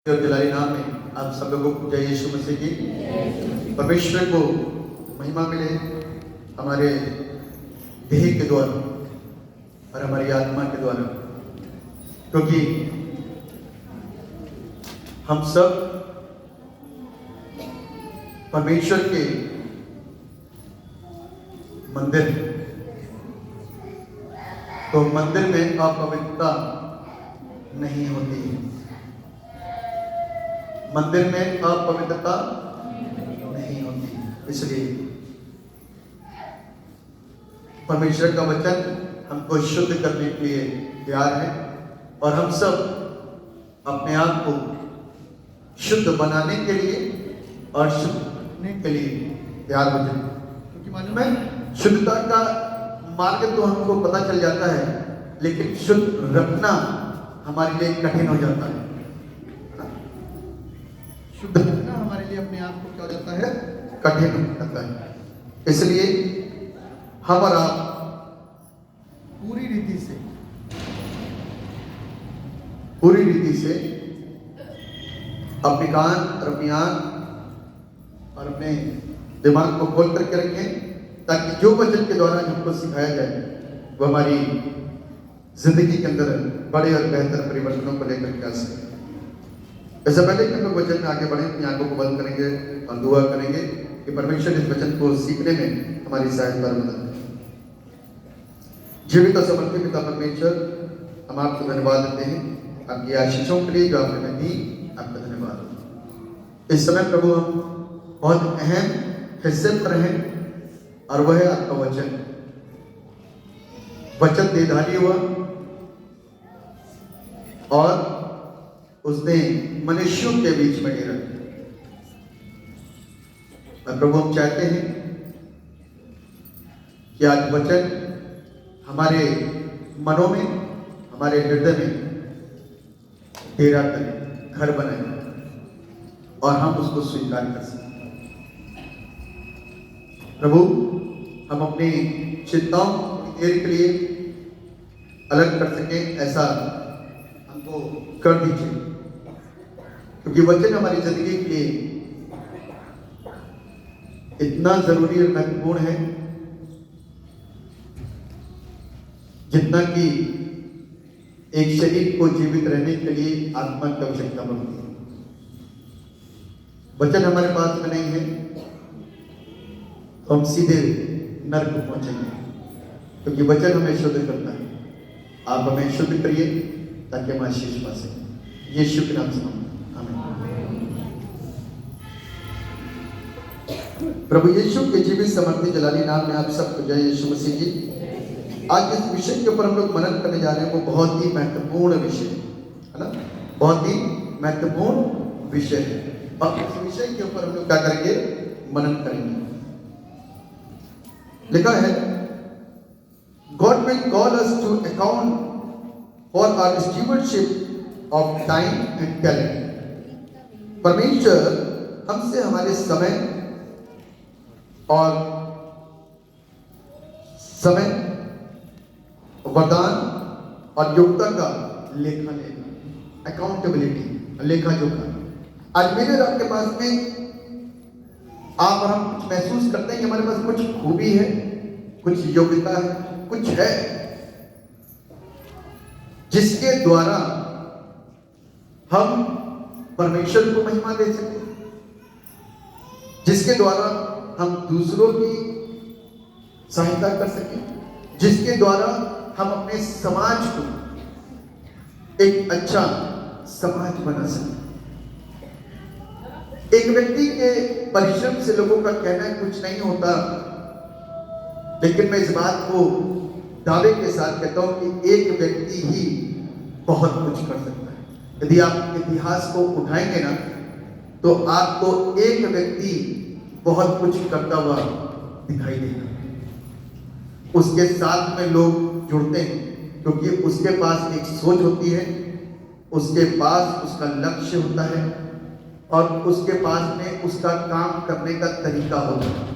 और जलाली नाम में आप सब लोगों को जय यीशु मसीह की। परमेश्वर को महिमा मिले हमारे देह के द्वारा और हमारी आत्मा के द्वारा, क्योंकि हम सब परमेश्वर के मंदिर हैं। तो मंदिर में अपवित्रता नहीं होती है, मंदिर में अपवित्रता नहीं होती। इसलिए परमेश्वर का वचन हमको शुद्ध करने के लिए तैयार है और हम सब अपने आप को शुद्ध बनाने के लिए और शुद्ध रखने के लिए तैयार हो जाए। क्योंकि मालूम है, शुद्धता का मार्ग तो हमको पता चल जाता है, लेकिन शुद्ध रखना हमारे लिए कठिन हो जाता है। शुद्ध रखना हमारे लिए अपने आप को क्या हो जाता है, कठिन हो जाता है। इसलिए हम और आप पूरी रीति से अपने कान और अपनी आंख और अपने दिमाग को खोल करके रखें, ताकि जो वचन के द्वारा हमको सिखाया जाए वो हमारी जिंदगी के अंदर बड़े और बेहतर परिवर्तनों को लेकर के आ सके। इससे पहले कि हम लोग वचन में आगे बढ़े, अपनी आंखों को बंद करेंगे और दुआ करेंगे कि परमेश्वर इस वचन को सीखने में हमारी सहायता और मदद करें। जीवित और समर्थी पिता परमेश्वर, हम आपको धन्यवाद देते हैं आपकी आशीषों के लिए जो आपने हमें दी। आपका धन्यवाद। इस समय प्रभु हम बहुत अहम हिस्से पर हैं और वह है आपका वचन। वचन देहधारी हुआ और उसने मनुष्यों के बीच में डेरा किया। और प्रभु हम चाहते हैं कि आज वचन हमारे मनों में, हमारे हृदय में डेरा करें, घर बनाए और हम उसको स्वीकार कर सकें। प्रभु हम अपनी चिंताओं को देर के लिए अलग कर सकें, ऐसा हमको कर दीजिए, क्योंकि वचन हमारी जिंदगी के लिए इतना जरूरी और महत्वपूर्ण है जितना कि एक शरीर को जीवित रहने के लिए आत्मा की आवश्यकता पड़ती है। वचन हमारे पास में नहीं है तो हम सीधे नरक को पहुंचेंगे, क्योंकि वचन हमें शुद्ध करता है। आप हमें शुद्ध करिए ताकि हम आशीष पा सकें। यीशु के नाम से प्रभु यीशु के जीवित समर्थी जलाली नाम में आप सबको जय यीशु मसीह जी। आज इस विषय के ऊपर हम लोग मनन करने जा रहे हैं, वो बहुत ही महत्वपूर्ण विषय है ना, बहुत ही महत्वपूर्ण विषय है। और इस विषय के ऊपर हम लोग क्या करेंगे, मनन करेंगे। लिखा है, God will call us to account for our stewardship of time and talent। परमेश्वर हमसे हमारे समय और समय, वरदान और योग्यता का लेखा लेगा, अकाउंटेबिलिटी, लेखा जोखा। आज मेरे और आपके पास में आप और हम कुछ महसूस करते हैं कि हमारे पास कुछ खूबी है, कुछ योग्यता है, कुछ है जिसके द्वारा हम परमेश्वर को महिमा दे सकें, जिसके द्वारा हम दूसरों की सहायता कर सकें, जिसके द्वारा हम अपने समाज को एक अच्छा समाज बना सकें। एक व्यक्ति के परिश्रम से लोगों का कहना कुछ नहीं होता, लेकिन मैं इस बात को दावे के साथ कहता हूं कि एक व्यक्ति ही बहुत कुछ कर सकता है। यदि आप इतिहास को उठाएंगे ना, तो आपको एक व्यक्ति बहुत कुछ करता हुआ दिखाई देगा। उसके साथ में लोग जुड़ते हैं क्योंकि उसके पास एक सोच होती है, उसके पास उसका लक्ष्य होता है और उसके पास में उसका काम करने का तरीका होता है।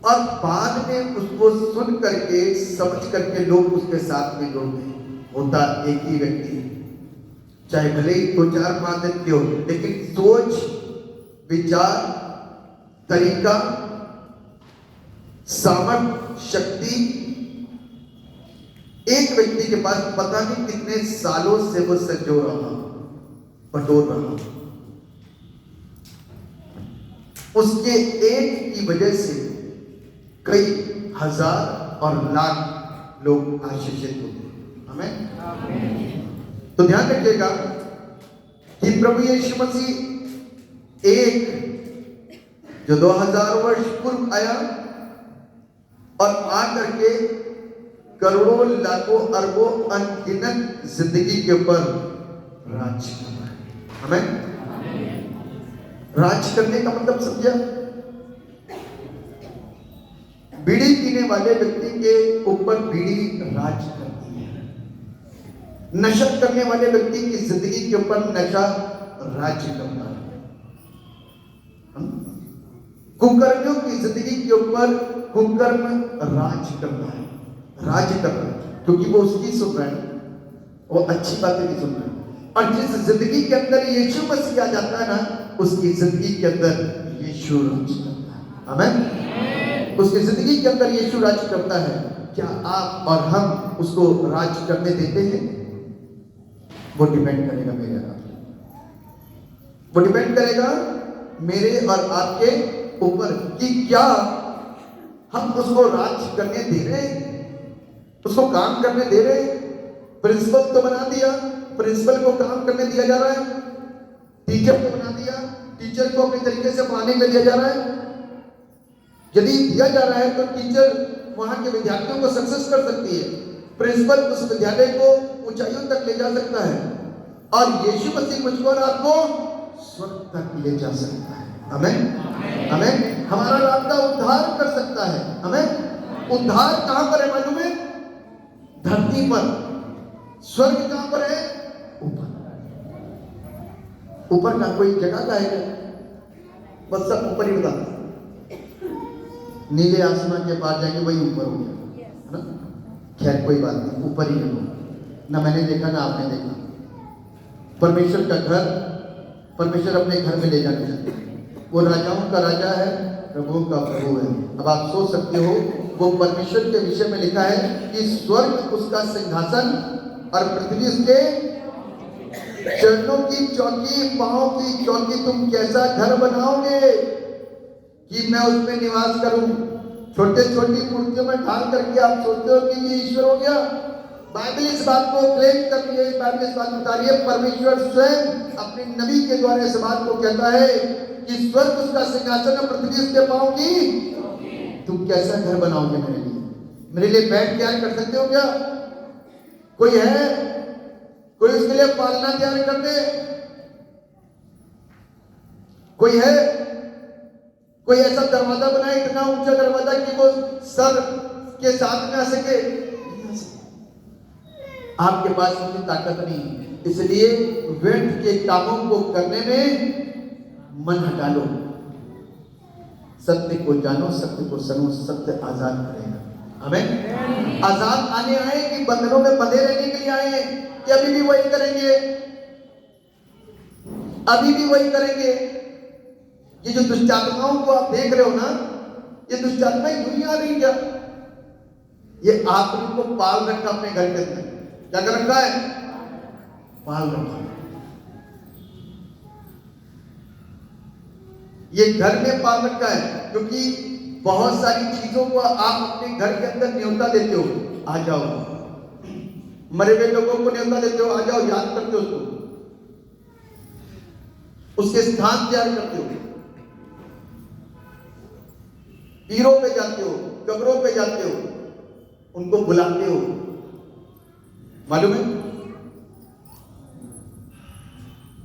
और बाद में उसको सुन करके, समझ करके लोग उसके साथ में जुड़ते हैं। होता एक ही व्यक्ति है, चाहे भले ही 2-4-5 दिन के हो, लेकिन सोच, विचार, तरीका, सामर्थ, शक्ति एक व्यक्ति के पास पता नहीं कितने सालों से वो संजो रहा, बटोर रहा। उसके एक की वजह से कई हजार और लाख लोग आशीषित होते। हमें तो ध्यान रखिएगा कि प्रभु यीशु मसीह एक जो 2000 वर्ष पूर्व आया और आकर के करोड़ों लाखों अरबों अनगिनत जिंदगी के ऊपर राज कर रहा है। हमें राज करने का मतलब समझा? बीड़ी पीने वाले व्यक्ति के ऊपर बीड़ी राज करती है, नशा करने वाले व्यक्ति की जिंदगी के ऊपर नशा राज्य करता है, कुकर्मियों की जिंदगी के ऊपर कुकर्म राज करता है, राज्य कर रहा है, क्योंकि वो उसकी सुन रहा है, वो अच्छी बातें नहीं सुन रहा है। और जिस जिंदगी के अंदर यीशु मसीह आ जाता है ना, उसकी जिंदगी के अंदर यीशु राज करता है। आमीन। उसकी जिंदगी के अंदर यीशु राज करता है। क्या आप और हम उसको राज करने देते हैं? वो डिपेंड करेगा मेरे और आपके, वो डिपेंड करेगा मेरे और आपके ऊपर कि क्या हम उसको राज करने दे रहे हैं, उसको काम करने दे रहे हैं। प्रिंसिपल तो बना दिया, प्रिंसिपल को काम करने दिया जा रहा है, टीचर को बना दिया, टीचर को अपने तरीके से पढ़ाने में दिया जा रहा है। यदि दिया जा रहा है तो टीचर वहां के विद्यार्थियों को सक्सेस कर सकती है, प्रिंसिपल उस विद्यालय को ऊंचाइयों तक ले जा सकता है, और यीशु मसीह मुझको और आपको स्वर्ग तक ले जा सकता है। आमीन। आमीन। हमारा रास्ता उद्धार कर सकता है। आमीन। उद्धार कहां पर है मालूम है? धरती पर। स्वर्ग कहां पर है? ऊपर। ऊपर का कोई जगह का है? बस सब ऊपर ही बताता, नीले आसमान के पार जाएंगे वही ऊपर हो गया, है ना? खैर कोई बात नहीं, ऊपर ही हो, ना मैंने देखा ना आपने देखा। परमेश्वर का घर, परमेश्वर अपने घर में ले जाना चाहते हैं। वो राजाओं का राजा है, प्रभुओं का प्रभु है। अब आप सोच सकते हो, वो परमेश्वर के विषय में लिखा है कि स्वर्ग उसका सिंहासन और पृथ्वी उसके चरणों की चौकी, पांव की चौकी। तुम कैसा घर बनाओगे कि मैं उसमें निवास करूं? छोटे छोटी मूर्तियों में ढाल करके आप सोचते हो कि ये ईश्वर हो गया? बाइबल इस बात को क्लेम कर रही है, बाइबल इस बात बता रही है, परमेश्वर स्वयं अपने नबी के द्वारा इस बात को कहता है कि स्वर्ग उसका सिंहासन है, पृथ्वी उसके पांव की। तुम कैसा घर बनाओगे मेरे लिए? मेरे लिए बेड तैयार कर सकते हो क्या? कोई है? कोई उसके लिए पालना तैयार कर दे? कोई है? कोई ऐसा दरवाजा बनाए, इतना ऊंचा दरवाजा कि वो सर के साथ में आ सके? आपके पास इतनी ताकत नहीं, इसलिए व्यर्थ के कामों को करने में मन हटा लो। सत्य को जानो, सत्य को सुनो, सत्य आजाद करेगा। आमीन। आजाद आने आए कि बंधनों में बंधे रहने के लिए आए हैं कि अभी भी वही करेंगे? अभी भी वही करेंगे? ये जो दुष्ट आत्माओं को आप देख रहे हो ना, ये दुष्ट आत्माएं दुनिया आ रही क्या? ये आपने को पाल रखा अपने घर के अंदर। क्या कर रखा है? पाल रखा। ये घर में पाल रखा है, क्योंकि बहुत सारी चीजों को आप अपने घर के अंदर न्योता देते हो, आ जाओ। मरे हुए लोगों को न्योता देते हो, आ जाओ, याद करते हो उसको, उसके स्थान तैयार करते हो, पीरों पे जाते हो, कब्रों पे जाते हो, उनको बुलाते हो। मालूम है?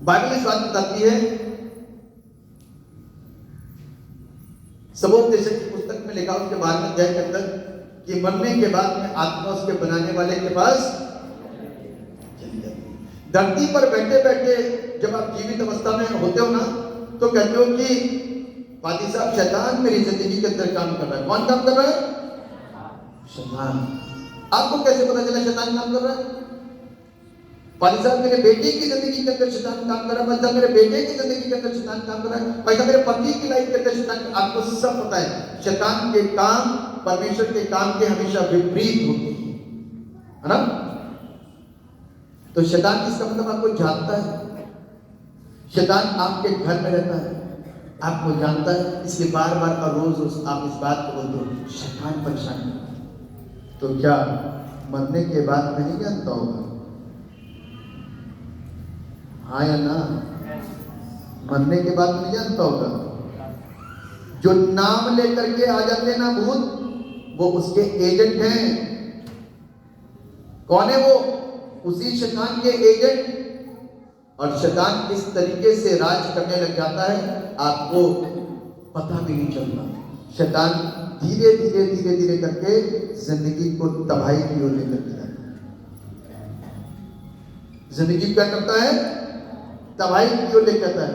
बाइबल इस बात बताती है, सबोपदेशक की पुस्तक में लिखा उसके 12वें अध्याय के अंदर कि मरने के बाद में आत्मा उसके बनाने वाले के पास चली जाती है। धरती पर बैठे बैठे जब आप जीवित अवस्था में होते हो ना, तो कहते हो कि पादी साहब, शैतान मेरी जिंदगी के अंदर काम कर रहा है। कौन काम कर रहा है? शैतान। आपको कैसे पता चला शैतान काम कर रहा है? पाली साहब मेरे बेटे की जिंदगी के अंदर शैतान काम कर रहा है, भाई साहब मेरे बेटे की जिंदगी के अंदर शैतान काम कर रहा है, भाई साहब मेरे पति की लाइफ के अंदर शैतान। आपको सब पता है शैतान के काम परमेश्वर के काम के हमेशा विपरीत होते हैं, है ना। तो शैतान इसका मतलब आपको जानता है, शैतान आपके घर में रहता है, आपको जानता है, इसलिए बार बार और रोज रोज आप इस बात को बोलते हो शैतान परेशान है। तो क्या मरने के बाद नहीं जानता होगा? हाँ या ना? मरने के बाद नहीं जानता होगा? जो नाम लेकर के आ जाते ना भूत, वो उसके एजेंट हैं। कौन है वो? उसी शैतान के एजेंट। और शैतान किस तरीके से राज करने लग जाता है आपको पता भी नहीं चलता। शैतान धीरे धीरे धीरे धीरे करके जिंदगी को तबाही की ओर लेकर के जाता है। जिंदगी क्या करता है? तबाही की ओर लेकर जाता है।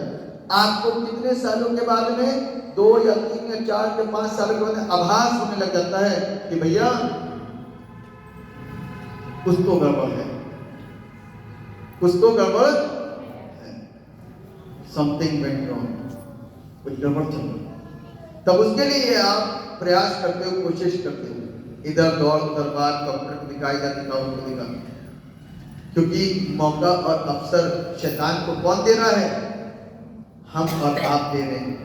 आपको कितने सालों के बाद में, 2 या 3 या 4 या 5 सालों के बाद आभास होने लग जाता है कि भैया कुछ तो गड़बड़ है, कुछ तो गड़बड़ है, समथिंग वेंट रॉन्ग, कुछ गड़बड़ चल रहा है। तब उसके लिए आप प्रयास करते हो, कोशिश करते हो, इधर दौड़ उधर बात, डॉक्टर को दिखाई जाती दिखा, क्योंकि मौका और अवसर शैतान को कौन दे रहा है? हम और आप दे रहे हैं।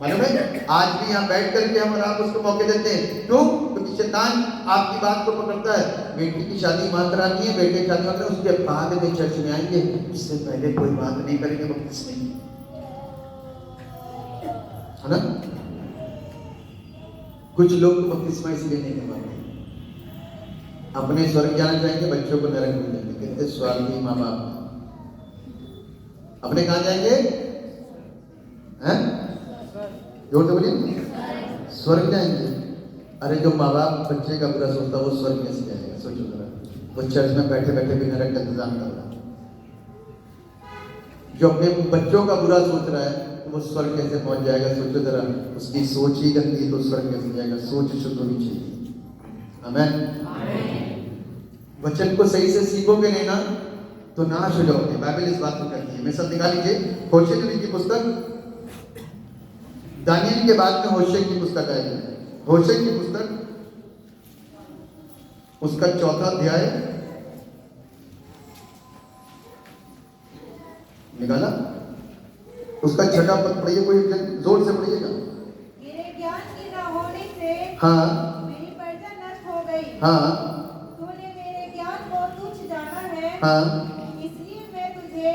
मालूम है, आज भी यहाँ बैठ करके हम और आप उसको मौके देते हैं। क्यों? क्योंकि शैतान आपकी बात को पकड़ता है। बेटी की शादी मां करानी है, बेटे की शादी मां करानी है, उसके बाद में चर्च में आएंगे, उससे पहले कोई बात नहीं करेंगे बपतिस्मे की, है ना। कुछ लोग तो बपतिस्मा इसलिए नहीं करवाते, अपने स्वर्ग जाना चाहेंगे, बच्चों को नरक में जाएंगे। कितने स्वार्थी माँ बाप। अपने कहाँ जाएंगे? हैं? जोर से बोलिए। स्वर्ग जाएंगे। अरे जो माँ बाप बच्चे का बुरा सोचता है वो स्वर्ग कैसे जाएगा? सोचो जरा। वो चर्च में बैठे बैठे भी नरक का इंतजाम कर रहा है। जो अपने बच्चों का बुरा सोच रहा है तो वो स्वर्ग कैसे पहुंच जाएगा? सोचो जरा। उसकी सोच ही गंदी है तो स्वर्ग कैसे जाएगा? सोच शुद्ध होनी चाहिए। आमीन। वचन को सही से सीखोगे नहीं ना तो नाश हो जाओगे। बाइबल इस बात को कहती है। मैं सब निकाल लीजिए। होशे नबी की पुस्तक, दानियल के बाद में होशे की पुस्तक आएगी। होशे की पुस्तक, उसका 4था अध्याय, निकाला, उसका 6ठा पद पढ़िए, कोई जोर से पढ़िएगा। मेरे ज्ञान की न होने से हाँ, मेरी प्रजा नष्ट हो गई। हाँ, तूने मेरे ज्ञान को तुच्छ जाना है। हाँ, इसलिए मैं तुझे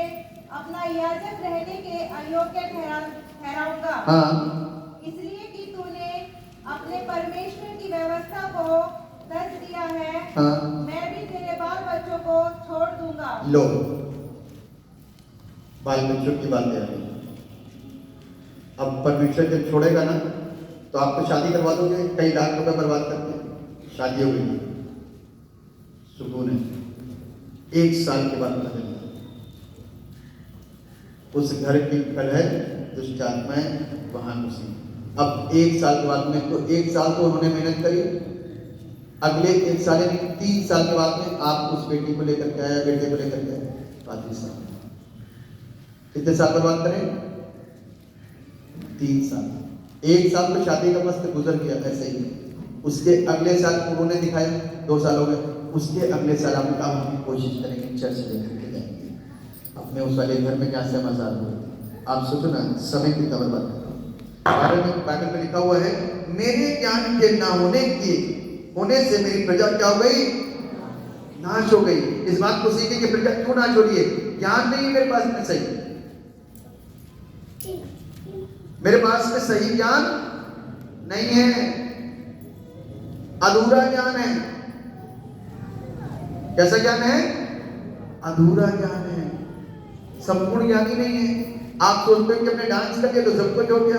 अपना याजक रहने के अयोग्य ठहराऊंगा। हाँ, इसलिए कि तूने अपने परमेश्वर की व्यवस्था को तज दिया है। हाँ। मैं भी तेरे बाल बच्चों को छोड़ दूंगा। लो, बाल बच्चों की बातें आ गई। अब परमेश्वर जब छोड़ेगा ना तो आपको शादी करवा दोगे, कई लाख रुपए बर्बाद करके शादी हो गई, सुकून है। 1 साल के बाद पता चलेगा उस घर की कलह, दुष्ट आत्माएं वहां घुसी। अब 1 साल के बाद में, तो 1 साल तो उन्होंने मेहनत करी, अगले 1 साल यानी 3 साल के बाद में आप उस बेटी को लेकर के आया, बेटे को लेकर के आए, 35 साल। कितने साल बर्बाद करें? 3 साल। 1 साल तो शादी का मस्त गुजर गया ऐसे ही। उसके अगले साल उन्होंने दिखाया, 2 साल हो गए। उसके अगले साल हमने कहा हम कोशिश करेंगे, चर्च लेकर के जाएंगे, अपने उस वाले घर में जहाँ से हम आजाद हुए। आप सोचो ना, समय कितना बर्बाद कर रहा हूँ। बाइबल में लिखा हुआ है, मेरे ज्ञान के ना होने से मेरी प्रजा क्या हो गई? नाश हो गई। इस बात को सीखे कि प्रजा क्यों नाश हो रही है? ज्ञान नहीं है मेरे पास में सही, मेरे पास में सही ज्ञान नहीं है, अधूरा ज्ञान है। कैसा ज्ञान है? अधूरा ज्ञान है, संपूर्ण ज्ञान ही नहीं है। आप सोचते हो कि हमने डांस कर लिया तो सब कुछ हो गया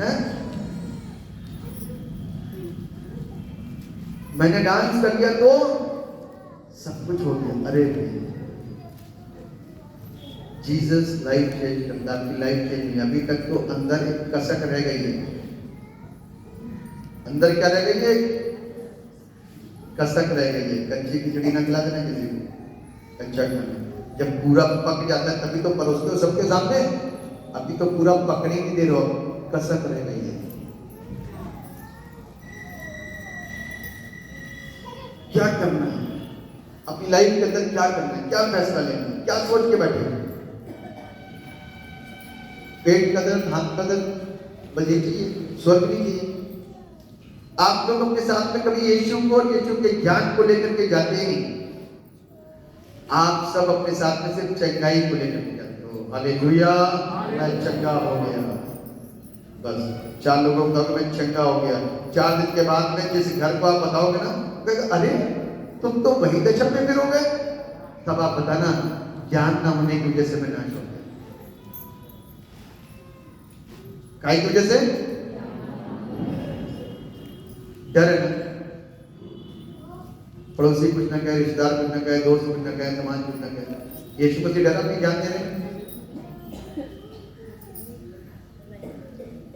है? मैंने डांस कर लिया तो सब कुछ हो गया? अरे जीसस लाइफ चेंज करता, आपकी लाइफ चेंज नहीं। अभी तक तो अंदर एक कसक रह गई है। अंदर क्या रह गई है? कसक रह गई है। कच्ची खिचड़ी ना खिला देना किसी को, कच्चा खाना। जब पूरा पक जाता है तभी तो परोसते हो सबके सामने। अभी तो पूरा पकने की देर हो, कसक रह गई है। क्या करना है अपनी लाइफ के अंदर, क्या करना है, क्या फैसला लेना है, क्या सोच के बैठे हो? पेट का दर्द, हाथ का दर्द, बस ये चाहिए, स्वर्ग नहीं चाहिए। आप लोग अपने साथ में कभी यीशु को और यीशु के ज्ञान को लेकर के जाते ही नहीं। आप सब अपने साथ में सिर्फ चंगाई को लेकर के जाते हो। हालेलुया, मैं चंगा हो गया। बस 4 लोगों को कहो मैं चंगा हो गया। 4 दिन के बाद में जिस घर को आप बताओगे ना, कहेगा अरे तुम तो वही दशा में फिरोगे। तब आप बताना ज्ञान ना होने की वजह से मैं नाश हो गया। काई की वजह से? डर है ना। पड़ोसी कुछ ना कहे, रिश्तेदार कुछ ना कहे, दोस्त कुछ ना कहे, समाज कुछ ना कहे, यीशु मसीह डरा नहीं, ज्ञान दे रहे।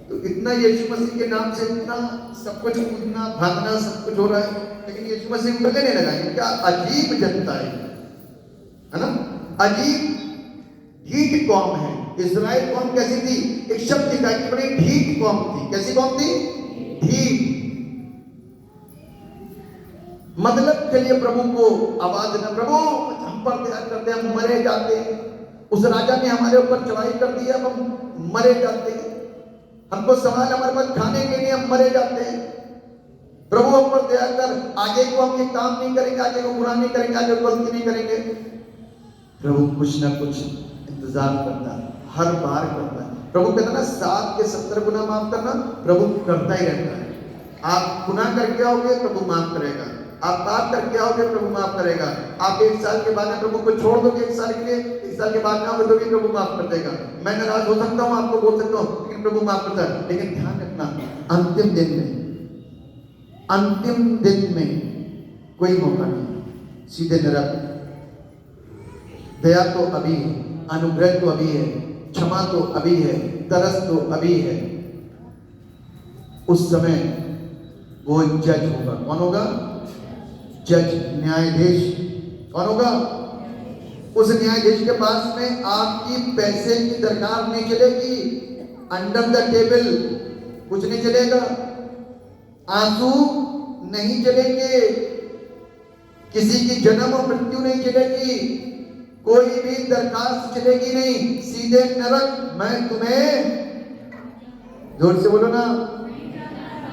तो इतना यीशु मसीह के नाम से इतना सब कुछ कूदना भागना सब कुछ हो रहा है, लेकिन यीशु मसीह को गले नहीं लगाएंगे। क्या अजीब जनता है ना? अजीब ढीठ कौम है। इस्राएल कौम कैसी थी? एक शब्द दिखाई कि बड़ी ढीठ कौम थी। कैसी कौम थी? ढीठ। मतलब के लिए प्रभु को आवाज देना, प्रभु हम पर दया करते, हम मरे जाते। उस राजा ने हमारे ऊपर चढ़ाई कर दी, अब हम मरे जाते। हमको सवाल हमारे पास खाने के लिए, हम मरे जाते हैं। प्रभु हम पर दया कर, आगे को हम ये काम नहीं करेंगे, आगे को बुरा नहीं करेंगे, आगे को गलती नहीं करेंगे। प्रभु कुछ ना कुछ इंतजार करता है, हर बार करता है। प्रभु कहता है ना 7 के 70 गुना माफ करना, प्रभु करता ही रहता है। आप गुनाह करके आओगे प्रभु माफ करेगा, आप पाप करके आओगे प्रभु माफ करेगा। आप 1 साल के बाद प्रभु को छोड़ दोगे, 1 साल के लिए, 1 साल के बाद ना हो तो भी प्रभु माफ कर देगा। मैं नाराज हो सकता हूँ, आपको बोल सकता हूँ, लेकिन प्रभु माफ करता है। लेकिन ध्यान रखना, अंतिम दिन में कोई मौका नहीं, सीधे नरक। दया तो अभी है, अनुग्रह तो अभी है, क्षमा तो अभी है, तरस तो अभी है। उस समय वो जज होगा। कौन होगा? जज, न्यायाधीश। कौन होगा? उस न्यायाधीश के पास में आपकी पैसे की दरकार नहीं चलेगी, अंडर द टेबल कुछ नहीं चलेगा, आंसू नहीं चलेंगे, किसी की जन्म और मृत्यु नहीं चलेगी, कोई भी दरखास्त चलेगी नहीं, सीधे नरक। मैं तुम्हें, जोर से बोलो ना,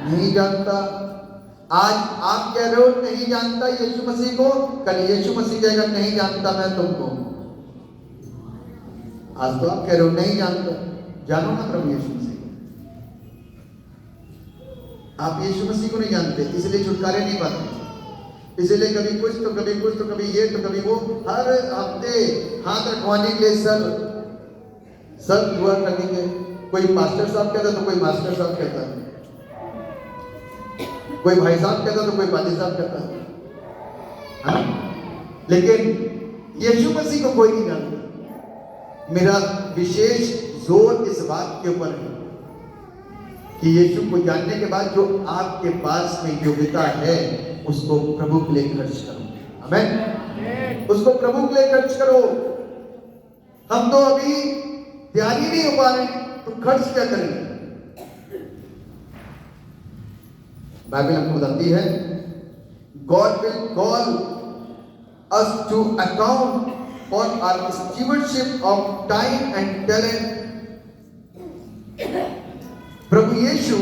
नहीं जानता। आज आप कह रहे हो नहीं जानता यीशु मसीह को, कल यीशु मसीह कहेगा नहीं जानता मैं तुमको। आज तो आप कह रहे हो नहीं जानता, जानो ना प्रभु यीशु मसीह को। आप यीशु मसीह को नहीं जानते, इसलिए छुटकारे नहीं पाते, इसलिए कभी कुछ तो कभी कुछ तो कभी ये तो कभी वो, हर हफ्ते हाथ रखवाने के लिए सर दुआ करने के, कोई पास्टर साहब कहता तो कोई मास्टर साहब कहता, कोई भाई साहब कहता तो कोई पादी साहब कहता, लेकिन यीशु मसीह को कोई नहीं जानता। मेरा विशेष जोर इस बात के ऊपर है कि यीशु को जानने के बाद जो आपके पास में योग्यता है उसको प्रभु के लिए खर्च करो। आमीन। उसको प्रभु के लिए खर्च करो। हम तो अभी तैयार ही नहीं हो पा रहे तो खर्च क्या करेंगे? बाइबल हमको बताती है God will call us to account for our stewardship of time and talent। प्रभु यीशु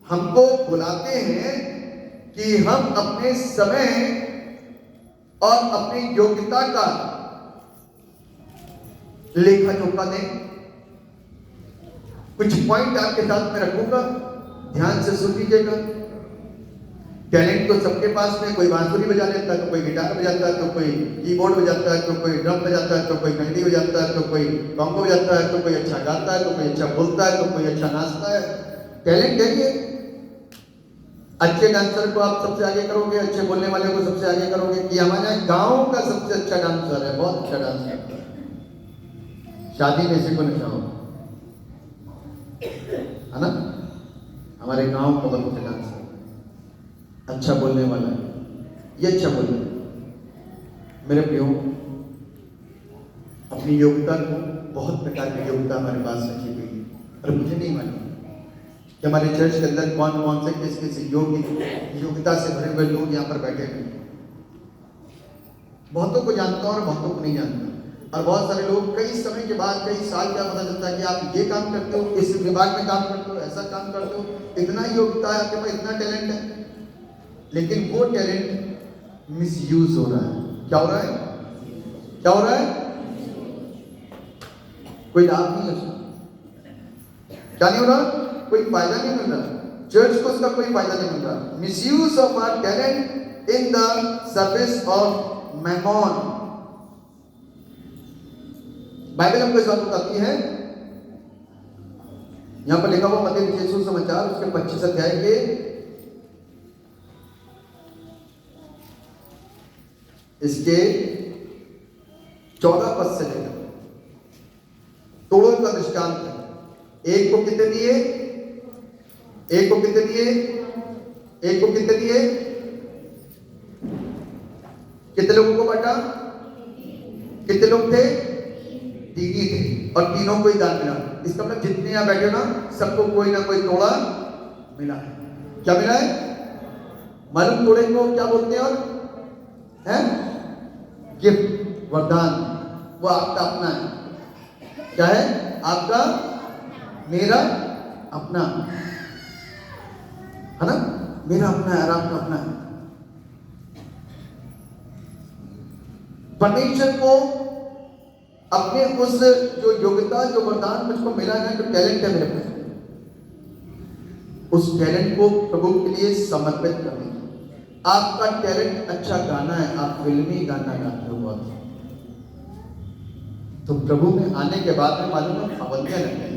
हमको बुलाते हैं कि हम अपने समय और अपनी योग्यता का लेखा जोखा दें। कुछ पॉइंट आपके साथ में रखूंगा, ध्यान से सुन लीजिएगा। टैलेंट तो सबके पास में, कोई बांसुरी बजा लेता है, तो कोई गिटार बजाता है, तो कोई कीबोर्ड बजाता है, तो कोई ड्रम बजाता है, तो कोई मेहंदी बजाता है, तो कोई कॉन्गो बजाता है, तो कोई अच्छा गाता है, तो कोई अच्छा बोलता है, तो कोई अच्छा नाचता है। टैलेंट है ये। अच्छे डांसर को आप सबसे आगे करोगे, अच्छे बोलने वाले को सबसे आगे करोगे। कि हमारे गांव का सबसे अच्छा डांसर है, बहुत अच्छा डांस करता है, शादी में इसी को नचाओ, है ना? हमारे गांव का बहुत अच्छा डांसर, अच्छा बोलने वाला है, ये अच्छा बोलने। मेरे प्रियो, अपनी योग्यता को, बहुत प्रकार की योग्यता हमारे पास रखी हुई है, और मुझे नहीं मालूम कि हमारे चर्च के अंदर कौन कौन से किस किस योग्यता से भरे हुए लोग यहाँ पर बैठे हैं। बहुतों को जानता हूँ और बहुतों को नहीं जानता, और बहुत सारे लोग कई समय के बाद, कई साल क्या पता चलता है कि आप ये काम करते हो, इस विभाग में काम करते हो, ऐसा काम करते हो, इतना योग्यता है आपके पास, इतना टैलेंट है, लेकिन वो टैलेंट मिसयूज हो रहा है। क्या हो रहा है? क्या हो रहा है? कोई लाभ नहीं है उसका। क्या नहीं हो रहा? कोई फायदा नहीं मिल रहा, चर्च को उसका कोई फायदा नहीं मिल रहा। Misuse of our talent in the service of mammon. Bible हमको इस बात बताती है, यहां पर लिखा हुआ मत्ती लिखे सुसमाचार उसके 25 अध्याय के 14 पद से लेकर तोड़ों का दृष्टांत है। एक को कितने दिए? एक को कितने दिए? एक को कितने दिए? कितने लोगों को बांटा? कितने लोग थे? 3 ही थे, और तीनों को ही दान मिला। इसका मतलब जितने यहां बैठे हो ना, सबको कोई ना कोई तोड़ा मिला है। क्या मिला है? मालूम तोड़े को क्या बोलते हैं? और है गिफ्ट, वरदान। वो आपका अपना है। क्या है? आपका, मेरा अपना है ना, मेरा अपना है और आपका अपना है। परमेश्वर को अपने उस जो योग्यता, जो वरदान मुझको मिला है, जो टैलेंट है मेरे पास, उस टैलेंट को प्रभु के लिए समर्पित करने की। आपका टैलेंट अच्छा गाना है, आप फिल्मी गाना गाते हो बहुत, तो प्रभु में आने के बाद में मालूम है पाबंदियां लग गई,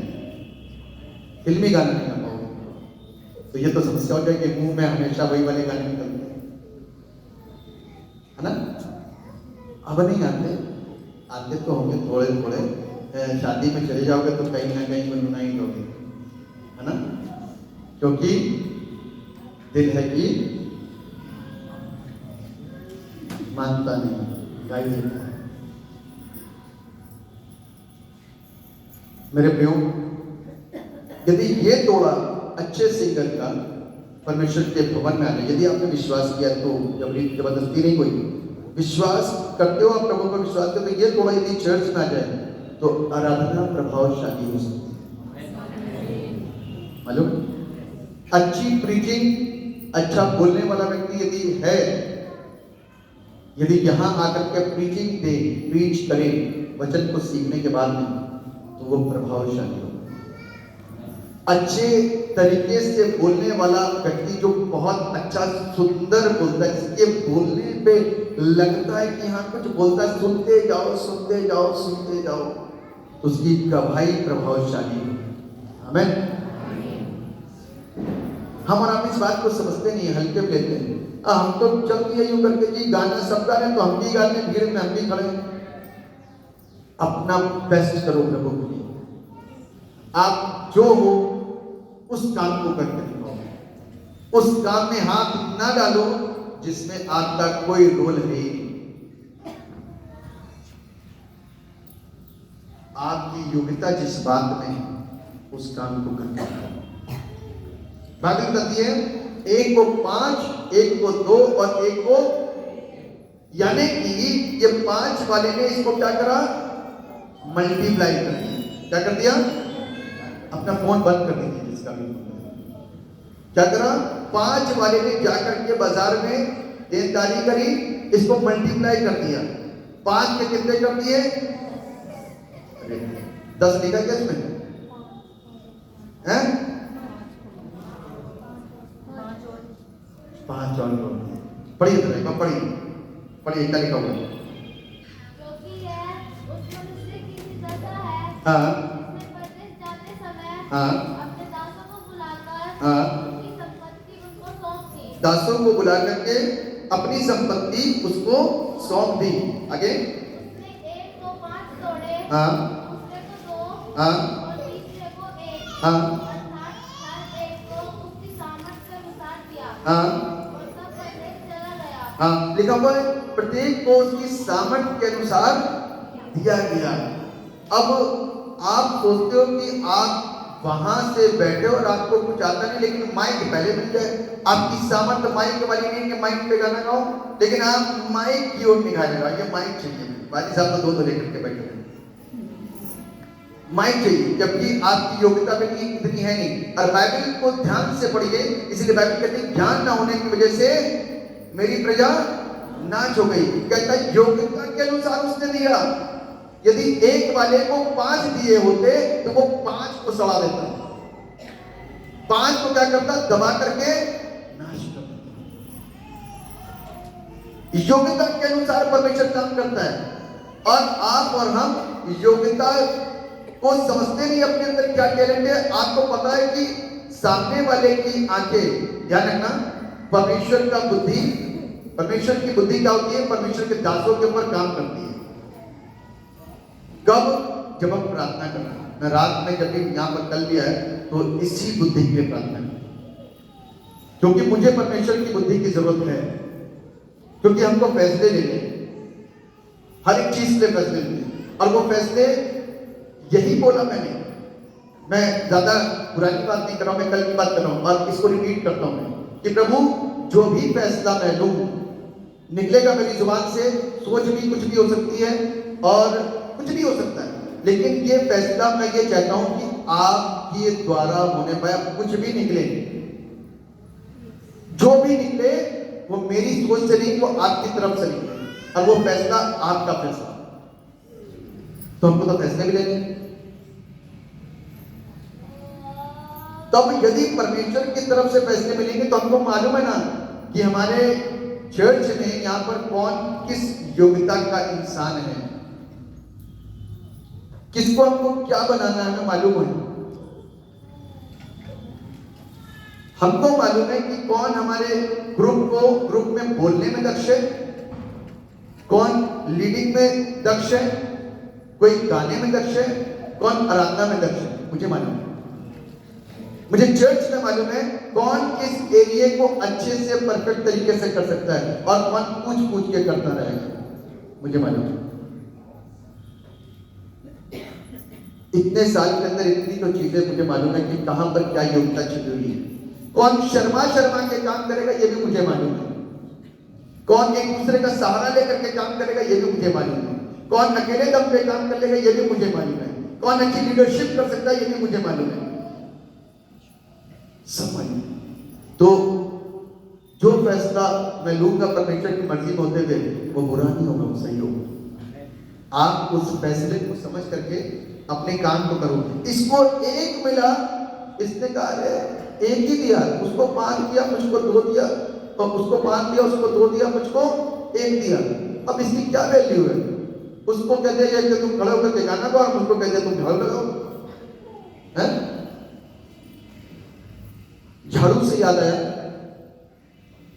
फिल्मी गाना नहीं गा पाओगे। तो ये तो समस्या हो जाएगी, मुंह में हमेशा वही वाले गाने निकलते हैं, है ना। अब नहीं आते, आते तो होंगे थोड़े थोड़े। शादी में चले जाओगे तो कहीं ना कहीं गुनगुना ही लोगे, है ना, क्योंकि दिल है कि मानता नहीं, गाई देता है। मेरे प्रियो, यदि ये तोड़ा अच्छे सिंगर का परमेश्वर के भवन में आने, यदि आपने विश्वास किया तो, जबरदस्ती नहीं, कोई विश्वास करते हो, आप प्रभु पर विश्वास करते हो, ये तोड़ा यदि चर्च में आ जाए तो आराधना प्रभावशाली हो सकती है। मालूम, अच्छी प्रीचिंग, अच्छा बोलने वाला व्यक्ति यदि है, यदि यहां आकर के प्रीचिंग दे, प्रीच करे वचन को सीखने के बाद में, तो वो प्रभावशाली हो। अच्छे तरीके से बोलने वाला व्यक्ति जो बहुत अच्छा सुंदर बोलता है, इसके बोलने पे लगता है कि हाँ कुछ बोलता है, सुनते जाओ सुनते जाओ सुनते जाओ, उसकी गवाही प्रभावशाली हो। आमीन। हम और आप इस बात को समझते नहीं, हल्के में लेते हैं। हम तो चल दिए यूं करके जी, गाना सब गा रहे हैं तो हम भी गा रहे हैं, भीड़ में हम भी खड़े हैं। अपना बेस्ट करो प्रभु के लिए। आप जो हो उस काम को करके दिखाओ, उस काम में हाथ ना डालो जिसमें आपका कोई रोल है। आपकी योग्यता जिस बात में है, उस काम को करके दिखाओ। बाइबल बताती है, एक को 5, एक को 2 और एक को, यानी कि ये 5 वाले ने इसको क्या करा? मल्टीप्लाई कर दिया। क्या कर दिया? अपना फोन बंद कर दीजिए जिसका भी। क्या करा? 5 वाले ने जाकर के बाजार में देनदारी करी, इसको मल्टीप्लाई कर दिया। 5 के कितने कर दिए? 10 निकल गया इसमें, हैं? 5 और पढ़िए तो नहीं, पढ़िए क्या लिखा हुआ? हाँ हाँ, दासों को बुला करके अपनी संपत्ति उसको सौंप दी। आगे, एक को 5 तोड़े, हाँ, दूसरे को 2, हाँ, और तीसरे को 1, हाँ, अर्थात हर एक को उसकी सामर्थ्य के अनुसार दिया, हाँ, और सब परदेश चला गया। हाँ, लिखा हुआ है प्रत्येक को उसकी सामर्थ्य के अनुसार दिया गया। अब आप सोचते हो कि आप वहां से बैठे और आपको कुछ आता नहीं, लेकिन माइक पहले मिल जाए। आपकी सामर्थ्य माइक वाली नहीं कि माइक पे गाना गाओ, लेकिन आप माइक की ओर निगाह लगाओ। ये माइक चाहिए। वाली साहब तो दो लेकर के बैठे हैं, माइक चाहिए, जबकि आपकी योग्यता में इतनी है नहीं। और बाइबल को ध्यान से पढ़िए, इसलिए बाइबल कहती है ज्ञान ना होने की वजह से मेरी प्रजा नाश हो गई। कहता है योग्यता के अनुसार उसने दिया। यदि एक वाले को 5 दिए होते तो वो 5 को सड़ा देता, 5 को क्या करता, दबा करके नाश कर देता। योग्यता के अनुसार परमेश्वर काम करता है। और आप और हम योग्यता को समझते नहीं, अपने अंदर क्या टैलेंट है। आपको पता है कि सामने वाले की आंखें, ध्यान रखना, परमेश्वर का बुद्धि, परमेश्वर की बुद्धि क्या होती है, परमेश्वर के दासों के ऊपर काम करती है। कब? जब हम प्रार्थना करते हैं। मैं रात में जब भी यहां पर कल लिया है तो इसी बुद्धि के लिए प्रार्थना करें, क्योंकि मुझे परमेश्वर की बुद्धि की जरूरत है। क्योंकि हमको फैसले लेने, हर एक चीज से फैसले लेने, और वो फैसले यही बोला मैंने, मैं ज्यादा पुरानी बात नहीं कर रहा हूं, मैं कल की बात कर रहा हूं और इसको रिपीट करता हूं कि प्रभु जो भी फैसला मैं लूं निकलेगा मेरी जुबान से, सोच भी कुछ भी हो सकती है और कुछ भी हो सकता है, लेकिन ये फैसला मैं ये चाहता हूं कि आपके द्वारा होने पाया कुछ भी निकले, जो भी निकले वो मेरी सोच से नहीं, वो आपकी तरफ से निकले, और वो फैसला आपका फैसला। तो हमको तो फैसले भी लेने। तब यदि परमेश्वर की तरफ से फैसले मिलेंगे तो हमको मालूम है ना कि हमारे चर्च में यहां पर कौन किस योग्यता का इंसान है, किसको हमको क्या बनाना है, हमें मालूम है। हमको मालूम है कि कौन हमारे ग्रुप में बोलने में दक्ष है, कौन लीडिंग में दक्ष है, कोई गाने में दक्ष है, कौन आराधना में दक्ष है। मुझे मालूम है, मुझे चर्च में मालूम है कौन किस एरिया को अच्छे से परफेक्ट तरीके से कर सकता है और कौन पूछ के करता रहेगा। मुझे मालूम है। इतने साल के अंदर इतनी तो चीजें मुझे मालूम है कि कहां पर क्या योग्यता छिपी हुई है। कौन शर्मा के काम करेगा ये भी मुझे मालूम है। कौन एक दूसरे का सहारा लेकर के काम करेगा ये भी मुझे मालूम है। कौन अकेले दम पे काम कर लेगा ये भी मुझे मालूम है। कौन अच्छी लीडरशिप कर सकता है ये भी मुझे मालूम है। सब मालूम। तो जो फैसला मैं लूंगा परमेश्वर की मर्जी में होते हुए वो बुरा नहीं होगा, वो सही होगा। आप उस फैसले को समझ करके अपने काम को करो। इसको 1 मिला, इसने कहा एक ही दिया, उसको 5 दिया, मुझको 2 दिया, और उसको 5 दिया, उसको 2 दिया, मुझको 1 दिया। अब इसकी क्या वैल्यू है? उसको कहते हैं कि तुम खड़े होकर के गाना गाओ, और मुझको कहते तुम झाड़ू लगाओ। हैं? झाड़ू से याद आया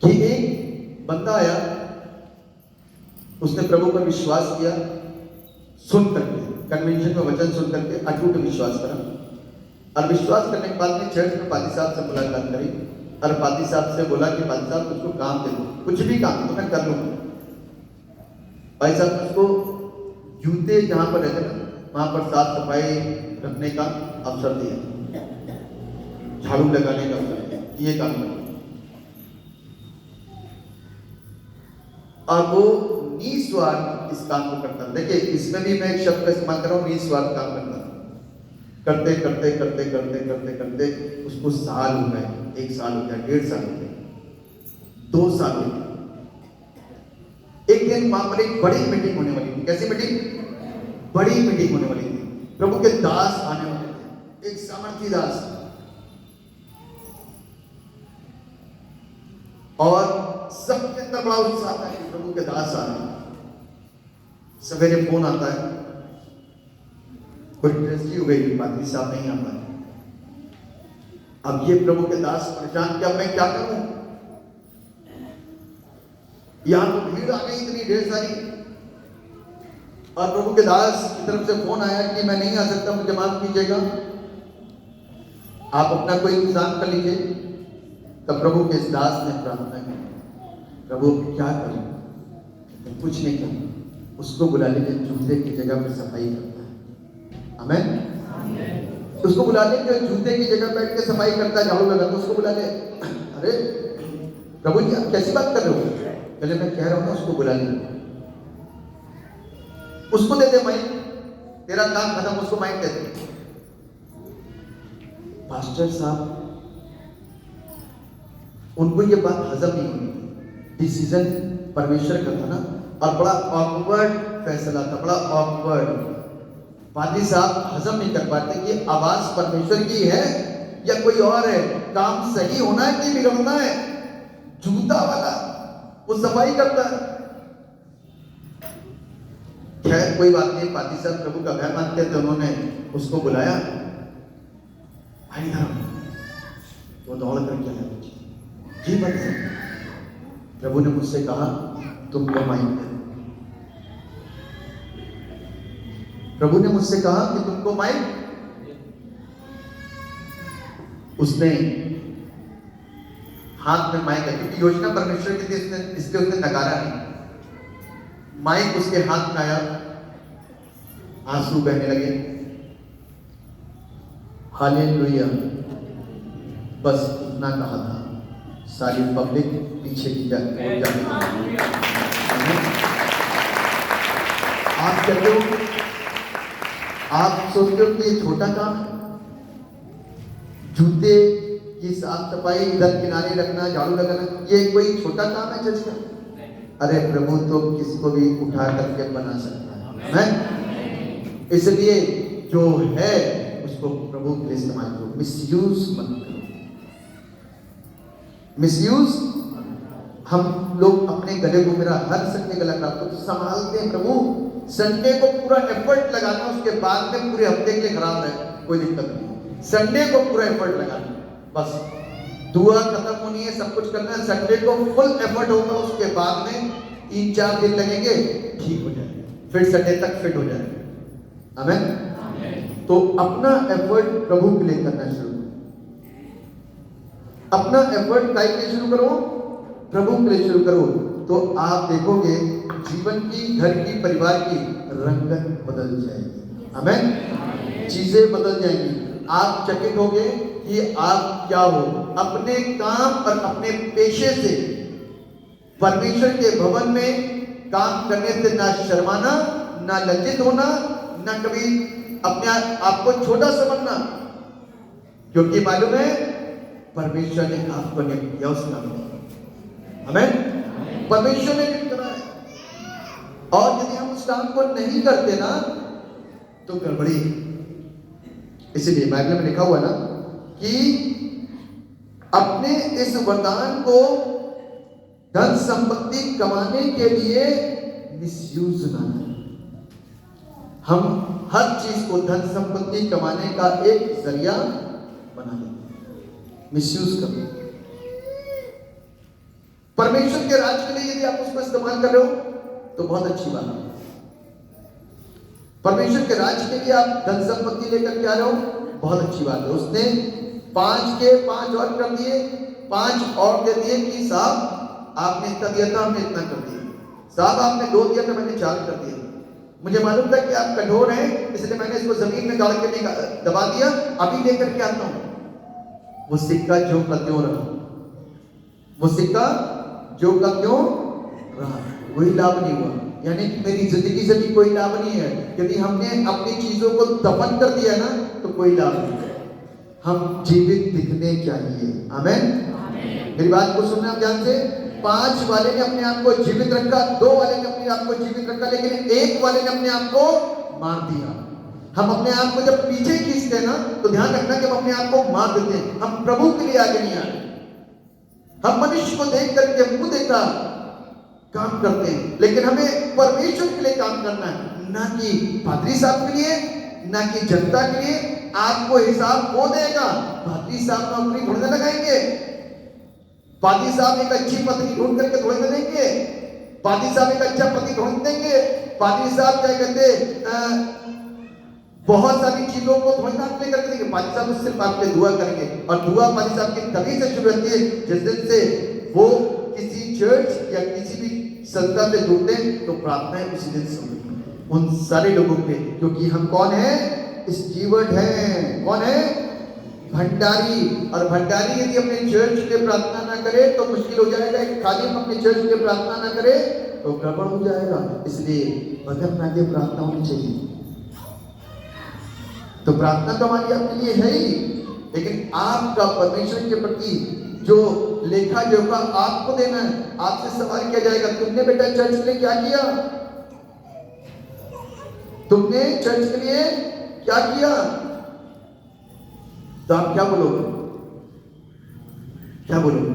कि एक बंदा आया, उसने प्रभु पर विश्वास किया, सुन करके कन्वेंशन में वचन सुन करके अटूट विश्वास करा, और विश्वास करने के बाद में चर्च में पादी साहब से मुलाकात करी और पादी साहब से बोला कि पादी साहब मुझको काम दे दो, कुछ भी काम तो मैं कर लूंगा। भाई साहब ने उसको जूते जहां पर रहते ना वहां पर साफ सफाई रखने का अवसर दिया, झाड़ू लगाने का अवसर दिया, ये काम कर। और वो निस्वार्थ इस काम को करता। देखिए इसमें भी मैं एक शब्द का इस्तेमाल कर रहा हूं, निस्वार्थ काम करता। करते करते करते करते करते करते उसको साल हो गए, 1 साल हो गया, 1.5 साल हो गया, 2 साल हो गया। एक दिन वहां पर एक बड़ी मीटिंग होने वाली थी। कैसी मीटिंग? बड़ी मीटिंग होने वाली थी। प्रभु के दास आने वाले थे, एक सामर्थी दास, और सबके अंदर बड़ा उत्साह था कि प्रभु के दास आ रहे हैं। सवेरे फोन आता है, कोई ट्रेजेडी हो गई, पादरी साहब नहीं आता है। अब ये प्रभु के दास परेशान, क्या मैं क्या करूं? यहां तो भीड़ आ गई इतनी ढेर सारी, और प्रभु के दास की तरफ से फोन आया कि मैं नहीं आ सकता, मुझे माफ कीजिएगा, आप अपना कोई इंतजाम कर लीजिए। तब प्रभु के इस दास ने प्रार्थना की, प्रभु क्या करूं? तो कुछ नहीं करना, उसको बुला लीजिए, जूते की जगह पर सफाई करता है। आमेन। उसको बुला ले, जो जूते की जगह बैठ के सफाई करता है, झाड़ू लगाता, उसको बुला ले। अरे प्रभु जी आप कैसी बात कर रहे हो? पहले मैं कह रहा हूं ना, उसको बुला ले, उसको दे दे माइक, तेरा काम खत्म, उसको माइक दे दे। पास्टर साहब उनको ये बात हजम नहीं हुई, डिसीजन परमेश्वर का था ना, और बड़ा ऑकवर्ड फैसला था, बड़ा ऑकवर्ड। पादरी साहब हजम नहीं कर पाते कि आवाज परमेश्वर की है या कोई और है, काम सही होना है कि बिगड़ना है। जूता वाला वो सफाई करता है। खैर कोई बात नहीं, पादरी साहब प्रभु का भय मानते थे, उन्होंने उसको बुलाया, भाई धर्म, वो दौड़ करके आया, जी पादरी साहब प्रभु ने मुझसे कहा तुमको माइक दे। प्रभु ने मुझसे कहा कि तुमको माइक। उसने हाथ में माइक है, क्योंकि योजना परमेश्वर की थी, इसलिए उसने नकारा नहीं। माइक उसके हाथ में आया, आंसू बहने लगे। हालेलुया, बस इतना कहा था, सारी पब्लिक पीछे की जाने लगी। आप कहते हो, आप सोचते हो कि ये छोटा काम है, जूते की साफ सफाई, इधर किनारे रखना, झाड़ू लगाना, ये कोई छोटा काम है चर्च का? अरे प्रभु तो किसको भी उठा करके बना सकता है। इसलिए जो है उसको प्रभु के लिए इस्तेमाल करो, मिसयूज मत करो। मिसयूज, हम लोग अपने गले को, मेरा हर संडे गला खराब तो संभालते हैं प्रभु, संडे को पूरा एफर्ट लगाना, उसके बाद में पूरे हफ्ते के लिए खराब रहे, कोई दिक्कत नहीं। संडे को पूरा एफर्ट लगाना, बस दुआ खत्म होनी है, सब कुछ करना है, संडे को फुल एफर्ट होगा, उसके बाद में 3-4 दिन लगेंगे, ठीक हो जाएगा, फिर संडे तक फिट हो जाएगा। आमीन। तो अपना एफर्ट प्रभु के लिए करना शुरू करो। अपना एफर्ट काय के शुरू करो? प्रभु के लिए शुरू करो, तो आप देखोगे जीवन की, घर की, परिवार की रंगत बदल जाएगी। आमीन। चीजें बदल जाएंगी। आप चकित होंगे कि आप क्या हो। अपने काम और अपने पेशे से परमेश्वर के भवन में काम करने से ना शर्माना, ना लज्जित होना, ना कभी अपने आप को छोटा समझना, क्योंकि मालूम है परमेश्वर ने आपको नियुक्त किया उस काम में। हमें परमेश्वर ने नियुक्त करा है, और यदि हम उस काम को नहीं करते ना तो गड़बड़ी। इसीलिए बाइबल में लिखा हुआ ना कि अपने इस वरदान को धन संपत्ति कमाने के लिए मिसयूज ना करें। हम हर चीज को धन संपत्ति कमाने का एक जरिया बना लेते, मिसयूज कर लेते। परमेश्वर के राज के लिए यदि आप उसको इस्तेमाल कर रहे हो तो बहुत अच्छी बात है। परमेश्वर के राज के लिए आप धन संपत्ति लेकर के आ रहे हो, बहुत अच्छी बात है। उसने 5 के 5 और कर दिए, 5 और दे दिए कि साहब आपने इतना दिया था, हमने इतना कर दिया, साहब आपने 2 दिया था, मैंने 4 कर दिया। मुझे मालूम था कि आप कठोर हैं, इसलिए मैंने इसको जमीन में गाड़ के दबा दिया, अभी लेकर के आता हूं। वो सिक्का जो का त्यों रहा, वो सिक्का जो का त्यों रहा, कोई लाभ नहीं हुआ। यानी कि मेरी जिंदगी से भी कोई लाभ नहीं है। यदि हमने अपनी चीजों को दफन कर दिया ना तो कोई लाभ नहीं है। हम जीवित दिखने चाहिए। आमीन। मेरी बात को सुनना ध्यान से। 5 वाले ने अपने आप को जीवित रखा, 2 वाले ने अपने आप को जीवित रखा, लेकिन 1 वाले ने अपने आप को मार दिया। हम अपने आप को जब पीछे खींचते हैं ना तो ध्यान रखना कि हम अपने आप को मार देते हैं। हम प्रभु के लिए आगे नहीं आ रहे, हम मनुष्य को देख करके मुंह देखा काम करते हैं, लेकिन हमें परमेश्वर के लिए काम करना है, ना कि पादरी साहब के लिए, ना कि जनता के लिए। आपको हिसाब वो देगा। पादरी साहब नौकरी ढूंढने लगाएंगे, पादरी साहब एक अच्छी पत्नी ढूंढ करके थोड़ी ना देंगे, पादरी साहब एक अच्छा पति ढूंढ देंगे, पादरी साहब क्या कहते बहुत सारी चीजों को थोड़ी ना आपने करके देंगे। पादरी साहब सिर्फ आपके दुआ करेंगे, और दुआ पादरी साहब की तभी से शुरू होती है जिस दिन से वो किसी चर्च या किसी भी संस्था से जुड़ते हैं तो प्रार्थनाएं उसी दिन शुरू होती हैं उन सारे लोगों के, क्योंकि हम कौन है? स्टीवर्ड हैं। कौन है? भंडारी। और भंडारी यदि अपने चर्च के प्रार्थना ना करे तो मुश्किल हो जाएगा। खाली हम अपने चर्च के प्रार्थना ना करे तो गड़बड़ हो जाएगा। इसलिए बगैर ना के प्रार्थना होनी चाहिए। तो प्रार्थना तो हमारी आपके लिए है ही, लेकिन आपका परमेश्वर के प्रति जो लेखा जोखा आपको देना है। आपसे सवाल किया जाएगा, तुमने बेटा चर्च के लिए क्या किया? तुमने चर्च के लिए क्या किया? तो आप क्या बोलोगे? क्या बोलोगे?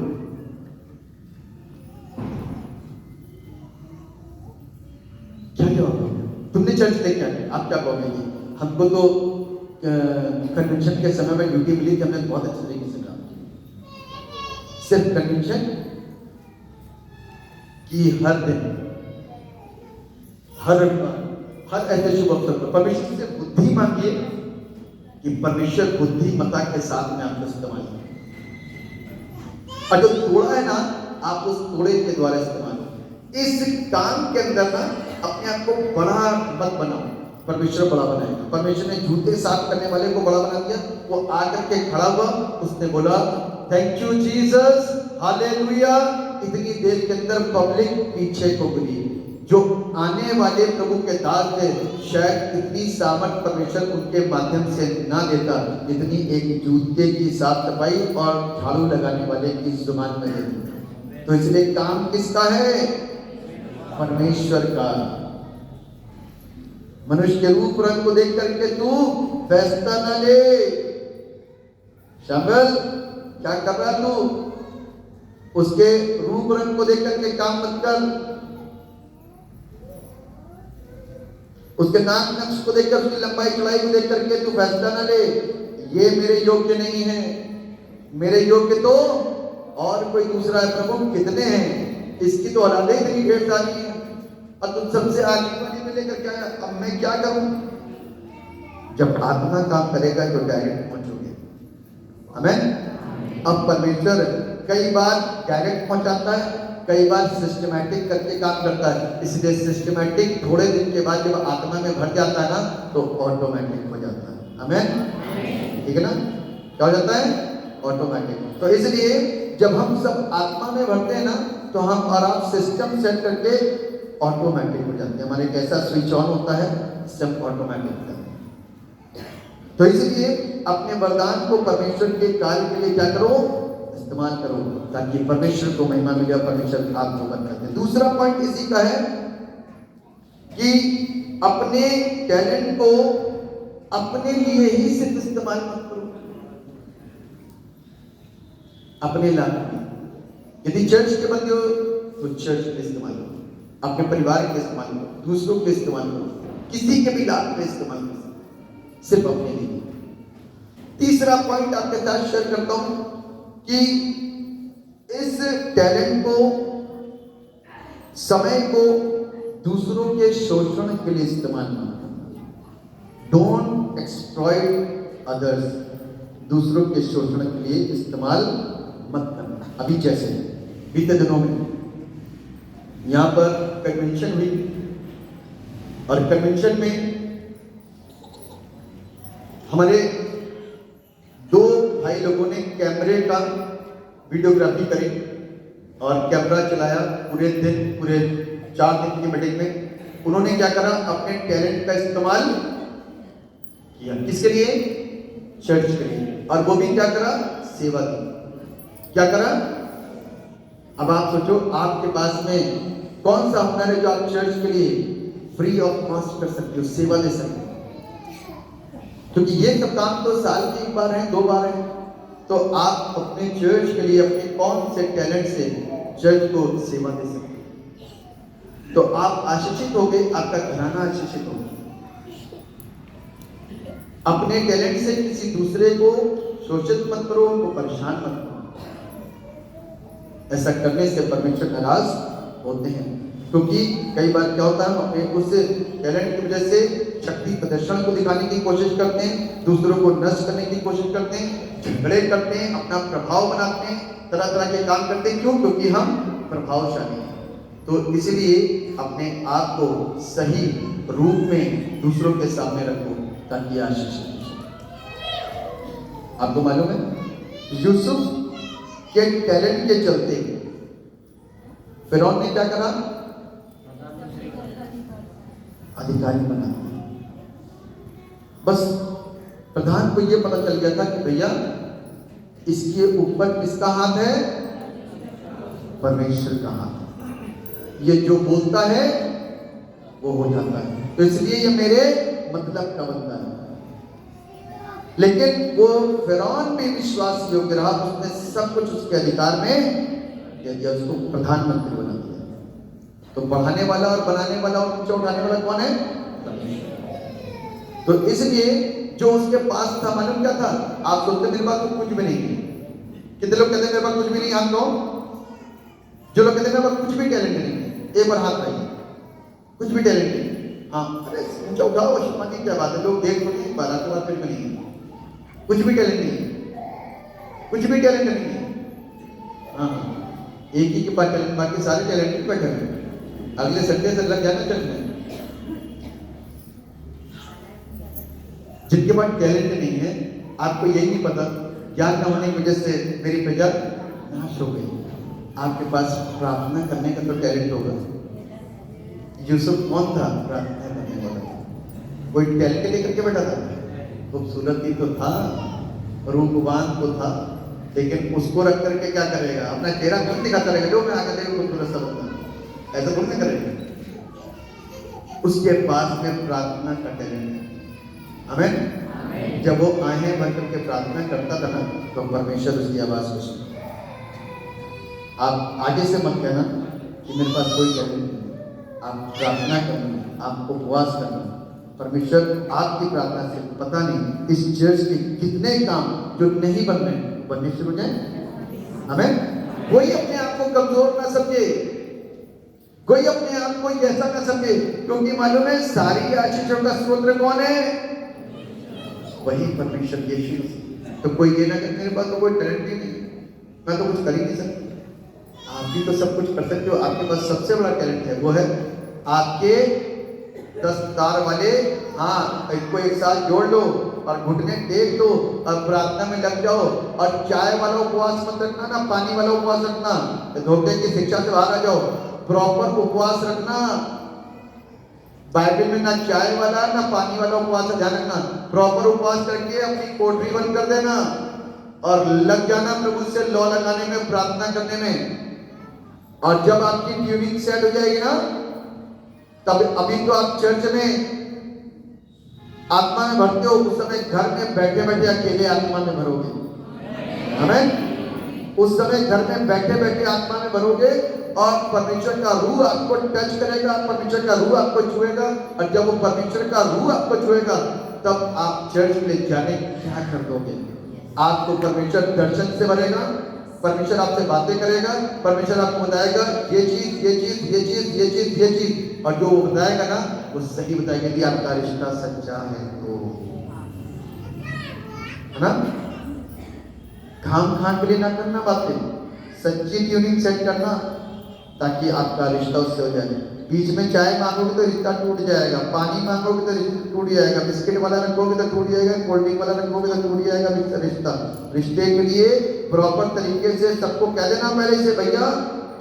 क्या जवाब दोगे? तुमने चर्च के लिए क्या किया? आप क्या कहोगे? हमको तो कन्वेंशन के समय में ड्यूटी मिली थी, हमने बहुत अच्छे तरीके से काम किया। सिर्फ कन्वेंशन की हर दिन, हर रविवार, हर ऐसे शुभ अवसर पर परमेश्वर से बुद्धि मांगिए कि परमेश्वर बुद्धिमत्ता के साथ में आपको इस्तेमाल करें। और जो तोड़ा है ना, आप उस तोड़े के द्वारा इस्तेमाल करें। इस काम के अंदर ना अपने आप को बड़ा मत बनाओ, परमेश्वर बड़ा बनाएगा। परमेश्वर ने जूते साफ करने वाले को बड़ा बना दिया। वो आकर के खड़ा हुआ, उसने बोला थैंक यू जीसस, हालेलुया। इतनी देर के अंदर पब्लिक पीछे को गिरी। जो आने वाले प्रभु के दास थे, शायद इतनी सामर्थ परमेश्वर उनके माध्यम से ना देता जितनी एक जूते की साफ सफाई और झाड़ू लगाने वाले की जुबान में देती। तो इसलिए काम किसका है? परमेश्वर का। मनुष्य के रूप रंग को देख करके तू फैसला न ले। शामिल क्या कर रहा तू? उसके रूप रंग को देख करके काम मत कर। उसके नाक नक्श को देखकर, उसकी लंबाई चौड़ाई को देख करके तू फैसला न ले, ये मेरे योग्य नहीं है, मेरे योग्य तो और कोई दूसरा है। प्रभु कितने हैं, इसकी तो औलादे इतनी ढेर सारी है और तुम सबसे आगे वाली में लेकर क्या है? अब मैं क्या करूं? जब आत्मा काम करेगा तो डायरेक्ट पहुंचोगे। आमीन। अब परमेश्वर कई बार डायरेक्ट पहुंचाता है, कई बार सिस्टमैटिक करके काम करता है। इसलिए सिस्टमैटिक थोड़े दिन के बाद जब आत्मा में भर जाता है ना तो ऑटोमेटिक हो जाता है। आमीन। ठीक है ना? क्या हो जाता है? ऑटोमेटिक। तो इसलिए जब हम सब आत्मा में भरते हैं ना तो हम और आप सिस्टम सेट करके ऑटोमेटिक हो जाते हैं। हमारे एक ऐसा स्विच ऑन होता है, सब ऑटोमेटिक होता है। तो इसलिए अपने वरदान को परमेश्वर के कार्य के लिए क्या करो? इस्तेमाल करो, ताकि परमेश्वर को महिमा मिले, परमेश्वर आपको बरकत दे। दूसरा पॉइंट इसी का है कि अपने टैलेंट को अपने लिए ही सिर्फ इस्तेमाल मत करो, अपने लाभ। यदि चर्च के बंदे हो तो चर्च के इस्तेमाल करो, अपने परिवार के इस्तेमाल करो, दूसरों के इस्तेमाल करो, किसी के भी लाभ के इस्तेमाल करो, सिर्फ अपने लिए। तीसरा पॉइंट आपके साथ शेयर करता हूं कि इस टैलेंट को, समय को दूसरों के शोषण के लिए इस्तेमाल मत करना। डोंट एक्सप्लॉइट अदर्स, दूसरों के शोषण के लिए इस्तेमाल मत करना। अभी जैसे बीते दिनों में यहां पर कन्वेंशन हुई और कन्वेंशन में हमारे दो भाई लोगों ने कैमरे का वीडियोग्राफी करी और कैमरा चलाया पूरे दिन, पूरे 4 दिन की मीटिंग में। उन्होंने क्या करा? अपने टैलेंट का इस्तेमाल किया। किसके लिए? चर्च के लिए। और वो भी क्या करा? सेवा दी। क्या करा? अब आप सोचो, आपके पास में कौन सा हुनर है जो आप चर्च के लिए फ्री ऑफ कॉस्ट कर सकते हो, सेवा दे सकते हो? क्योंकि ये सब काम तो साल में 1 बार है, 2 बार है। तो आप अपने चर्च के लिए अपने कौन से टैलेंट से चर्च को सेवा दे सकते हैं? तो आप आशीषित हो गए, आपका घराना आशीषित हो गया। अपने टैलेंट से किसी दूसरे को शोषित मत करो, उनको परेशान मत करो। ऐसा करने से परमेश्वर नाराज होते हैं। क्योंकि कई बार क्या होता है, हम अपने उस टैलेंट की वजह से शक्ति प्रदर्शन को दिखाने की कोशिश करते हैं, दूसरों को नष्ट करने की कोशिश करते हैं, झगड़े करते हैं, अपना प्रभाव बनाते हैं, तरह तरह के काम करते हैं। क्यों? क्योंकि हम प्रभावशाली है। तो इसलिए अपने आप को सही रूप में दूसरों के सामने रखो ताकि आशीष मिले। आपको मालूम है यूसुफ के टैलेंट के चलते फिरौन ने क्या करा? अधिकारी बना दिया। बस प्रधान को यह पता चल गया था कि भैया इसके ऊपर किसका हाथ है? परमेश्वर का हाथ है। ये जो बोलता है वो हो जाता है, तो इसलिए ये मेरे मतलब का बंदा है। लेकिन वो फिरौन भी विश्वास योग्य रहा, उसने सब कुछ उसके अधिकार में दे दिया, उसको प्रधानमंत्री बना दिया। तो बढ़ाने वाला और बनाने वाला और ऊंचा उठाने वाला कौन है? तो इसलिए जो उसके पास था मालूम क्या था? आप सोचते मेरे पास तो कुछ भी नहीं है। कितने लोग कहते हैं मेरे पास कुछ भी नहीं? हाथ लो। जो लोग कहते हैं मेरे पास कुछ भी टैलेंट नहीं है, एक बार हाथ रखिए। कुछ भी टैलेंट नहीं। हाँ, अरे ऊंचा उठाओ, की क्या बात है? लोग देख नहीं पा रहा, तो फिर भी नहीं है। कुछ भी टैलेंट नहीं है, कुछ भी टैलेंट नहीं है। हाँ, एक ही के पास टैलेंट, बाकी सारे टैलेंट बैठे हैं। अगले संडे से लग जाना चल में। जिनके पास टैलेंट नहीं है, आपको यही नहीं पता, ज्ञान न होने की वजह से मेरी प्रजा नाश हो गई। आपके पास प्रार्थना करने का तो टैलेंट होगा। यूसुफ कौन था? प्रार्थना करने वाला। कोई टैलेंट लेकर के बैठा था? खूबसूरत ही तो था, रूपवान तो था, लेकिन उसको रख करके क्या करेगा? अपना चेहरा खुद दिखाता रहेगा, जो मैं आकर देखो खूबसूरत सा बंदा, ऐसा खुद नहीं करेगा। उसके पास में प्रार्थना का टैलेंट है। आमीन। जब वो आहें भर करके प्रार्थना करता था ना, तो परमेश्वर उसकी आवाज को सुना। आप आगे से मत कहना कि मेरे पास कोई टैलेंट नहीं। आप प्रार्थना करना, आप उपवास करना, परमेश्वर आपकी प्रार्थना से पता नहीं इस चर्च के कितने काम जो नहीं बन रहे बनने शुरू हो जाए। आमीन। कोई अपने आप को कमजोर ना समझे, कोई अपने आप को ऐसा ना समझे, क्योंकि मालूम है सारी आशीषों का स्रोत कौन है? वही परमेश्वर यीशु। तो कोई ये ना कि मेरे पास तो कोई टैलेंट ही नहीं, मैं तो कुछ कर ही नहीं सकता। आप भी तो सब कुछ कर सकते हो। आपके पास सबसे बड़ा टैलेंट है, वो है आपके 10 तार वाले हाथ। इसको एक साथ जोड़ लो और घुटने टेक लो और प्रार्थना में लग जाओ। और चाय वाला उपवास मत रखना, ना पानी वाला उपवास रखना, धोखे की शिक्षा से बाहर आ जाओ। प्रॉपर उपवास रखना। बाइबल में ना चाय वाला ना पानी वाला उपवास है, ध्यान रखना। प्रॉपर उपवास करके अपनी कोठरी बंद कर देना और लग जाना प्रभु से लौ लगाने में, प्रार्थना करने में। और जब आपकी ट्यूनिंग सेट हो जाएगी ना, तब अभी तो आप चर्च में आत्मा में भरते हो, उस समय घर में बैठे बैठे अकेले आत्मा में भरोगे। आमीन। उस समय घर में बैठे बैठे आत्मा में भरोगे और परमेश्वर का रूह आपको टच करेगा, परमेश्वर का रूह आपको छुएगा। और जब वो परमेश्वर का रूह आपको छुएगा, तब आप चर्च में जाने क्या कर दोगे? आपको परमेश्वर दर्शन से भरेगा, परमेश्वर आपसे बातें करेगा, परमेश्वर आपको बताएगा ये चीज, ये चीज, ये चीज, ये चीज, ये चीज। और जो वो बताएगा ना, वो सही बताएगा। यदि आपका रिश्ता सच्चा है तो, है ना? खाम खान के लिए ना करना बातें, सच्ची ट्यूनिंग सेट करना ताकि आपका रिश्ता उससे हो जाए। बीच में चाय मांगोगे तो रिश्ता टूट जाएगा, पानी मांगोगे तो रिश्ता टूट जाएगा, बिस्किट वाला रखोगे तो टूट जाएगा, कोल्ड ड्रिंक वाला रखोगे तो टूट जाएगा रिश्ता। रिश्ते के लिए प्रॉपर तरीके से सबको कह देना पहले से, भैया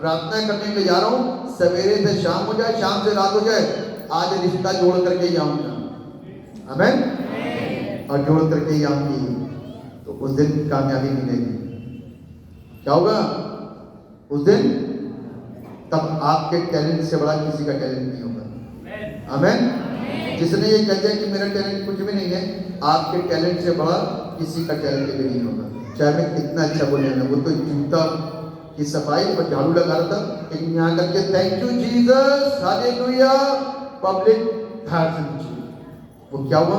प्रार्थना करने के लिए जा रहा हूँ, सवेरे से शाम हो जाए, शाम से रात हो जाए, आज रिश्ता जोड़ करके ही आऊंगा। आमीन। और जोड़ करके ही आऊंगी, तो उस दिन कामयाबी मिलेगी। क्या होगा उस दिन? तब आपके टैलेंट से बड़ा किसी का टैलेंट नहीं होगा। आमीन। जिसने ये कह दिया कि मेरा टैलेंट कुछ भी नहीं है, आपके टैलेंट से बड़ा किसी का टैलेंट भी नहीं होगा। चाहे मैं कितना अच्छा बोले ना, वो तो जूता की सफाई पर झाड़ू लगा रहा था, लेकिन यहाँ करके thank you Jesus, hallelujah, public वो क्या हुआ?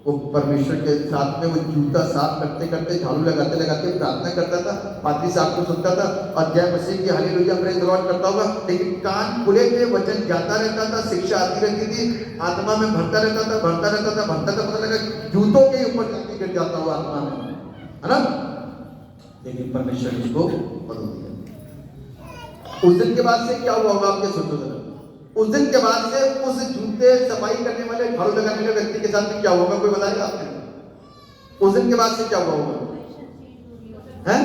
वो परमेश्वर के साथ में वो जूता साफ करते करते, झाड़ू लगाते लगाते प्रार्थना करता था। पादरी साहब को सुनता था और जय मसीह की हालेलुया प्रेज़ द लॉर्ड करता होगा, लेकिन कान खुले थे, वचन जाता रहता था, शिक्षा आती रहती थी, आत्मा में भरता रहता था, भरता रहता था, भरता था, पता लगा जूतों के ऊपर जाके गिर जाता हुआ आत्मा में, है ना? लेकिन परमेश्वर इसको बदल दिया। उस दिन के बाद से क्या हुआ होगा आपके सोचो जरा। उस दिन के बाद से उस जूते सफाई करने वाले, झाड़ू लगाने वाले व्यक्ति के साथ में क्या होगा, कोई बताएगा आपने? उस दिन के बाद से क्या हुआ होगा? हैं?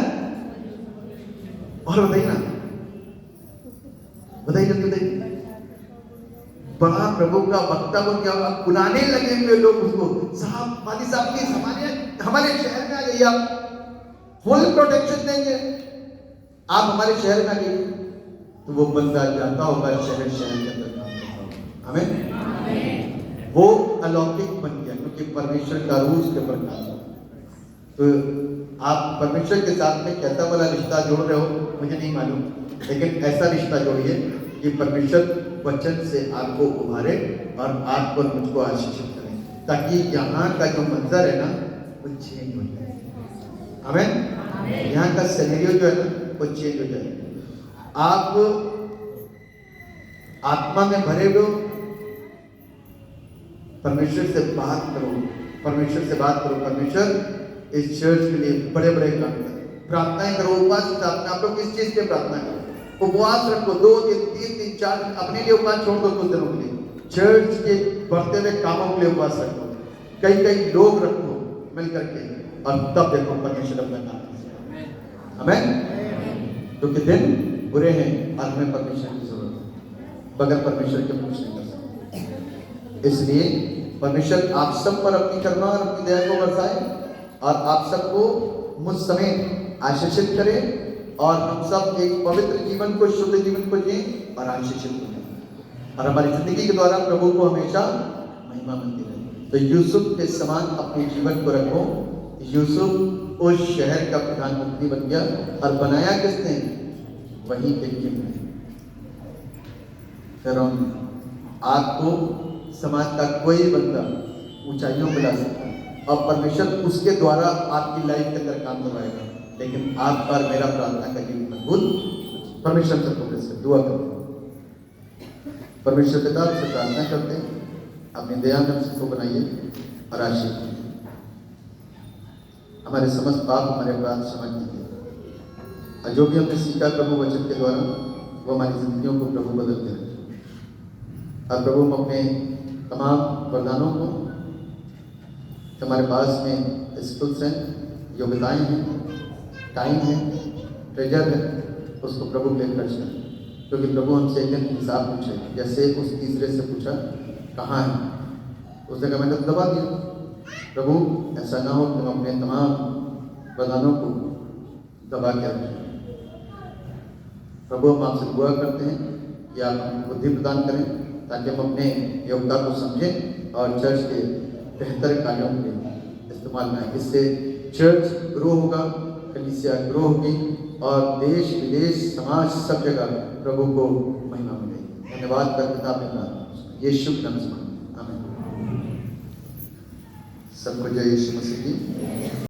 और बताइए ना, बताइए बताइए। बड़ा प्रभु का वक्ता बन गया, अब बुलाने लगे हुए लोग उसको, साहब वाली साहब प्लीज हमारे शहर में आ जाइए, आप फुल प्रोटेक्शन देंगे, आप हमारे शहर में आ जाइए। तो वो बंदा जाता होगा शहर के अंदर काम करता होगा। हमें वो अलौकिक बन गया, क्योंकि परमेश्वर का रूह उसके ऊपर काम। तो आप परमेश्वर के साथ में कैसा वाला रिश्ता जोड़ रहे हो मुझे नहीं मालूम, लेकिन ऐसा रिश्ता जोड़िए कि परमेश्वर वचन से आपको उभारे और आपको और मुझको आशीषित करें, ताकि यहाँ का जो मंजर है ना वो चेंज हो जाए। हमें यहाँ का सिनेरियो जो है ना वो चेंज हो जाए। आप आत्मा में भरे हुए हो, परमेश्वर से बात करो, परमेश्वर से बात करो। परमेश्वर इस चर्च के लिए बड़े बड़े काम करो, प्रार्थनाएं करो, उपवास के साथ में। आप लोग किस चीज के प्रार्थना करो? उपवास रखो, 2 दिन 3 दिन 4 दिन, अपने लिए उपवास छोड़ दो कुछ दिनों के लिए, चर्च के बढ़ते हुए कामों के लिए उपवास रखो, कई लोग रखो मिल करके, और तब देखो परमेश्वर अपना काम करेगा। हमें क्योंकि दिन बुरे हैं और हमें परमेश्वर की जरूरत है, बगैर परमेश्वर के कुछ नहीं कर सकते। इसलिए परमेश्वर आप सब पर अपनी करुणा और अपनी दया को बरसाए और आप सबको मुझ समेत आशीषित करे, और हम सब एक पवित्र जीवन को, शुद्ध जीवन को जिए और आशीषित हो जाए, और हमारी जिंदगी के द्वारा प्रभु को हमेशा महिमा मिलती रहे। तो यूसुफ के समान अपने जीवन को रखो। यूसुफ उस शहर का प्रधानमंत्री बन गया, और बनाया किसने? वही किंग ने। आपको समाज का कोई बंदा ऊंचाइयों में ला सकता है, और परमेश्वर उसके द्वारा आपकी लाइफ के अंदर काम करवाएगा, लेकिन आपका और मेरा प्रार्थना का जीवन मजबूत। परमेश्वर से फोकस कर दुआ करो। परमेश्वर पिता से प्रार्थना करते हैं, अपनी दया में सबको बनाइए और आशीष दीजिए। हमारे समस्त पाप, हमारे अपराध क्षमा कीजिए, और जो भी हमने सीखा प्रभु वचन के द्वारा, वो हमारी जिंदगियों को प्रभु बदलते रहे। और प्रभु हम अपने तमाम वरदानों को, हमारे पास में स्किल्स हैं, योग्यताएं हैं, टाइम है, ट्रेजर है, उसको प्रभु के लिए खर्च करें, क्योंकि प्रभु हमसे एक दिन हिसाब पूछे। जैसे उस तीसरे से पूछा कहाँ है, उस जगह मैंने दबा दिया। प्रभु ऐसा ना हो कि हम अपने तमाम वरदानों को दबा के रखें। प्रभु हम आपसे दुआ करते हैं कि आप हमें बुद्धि प्रदान करें, ताकि हम अपने योग्यता को समझें और चर्च के बेहतर कार्यों के लिए इस्तेमाल में आए। इससे चर्च ग्रो होगा, कलीसिया ग्रो होगी, और देश विदेश समाज सब जगह प्रभु को महिमा मिलेगी। धन्यवाद करता पिता यीशु के नाम से, आमीन। सबको जय यीशु मसीह की।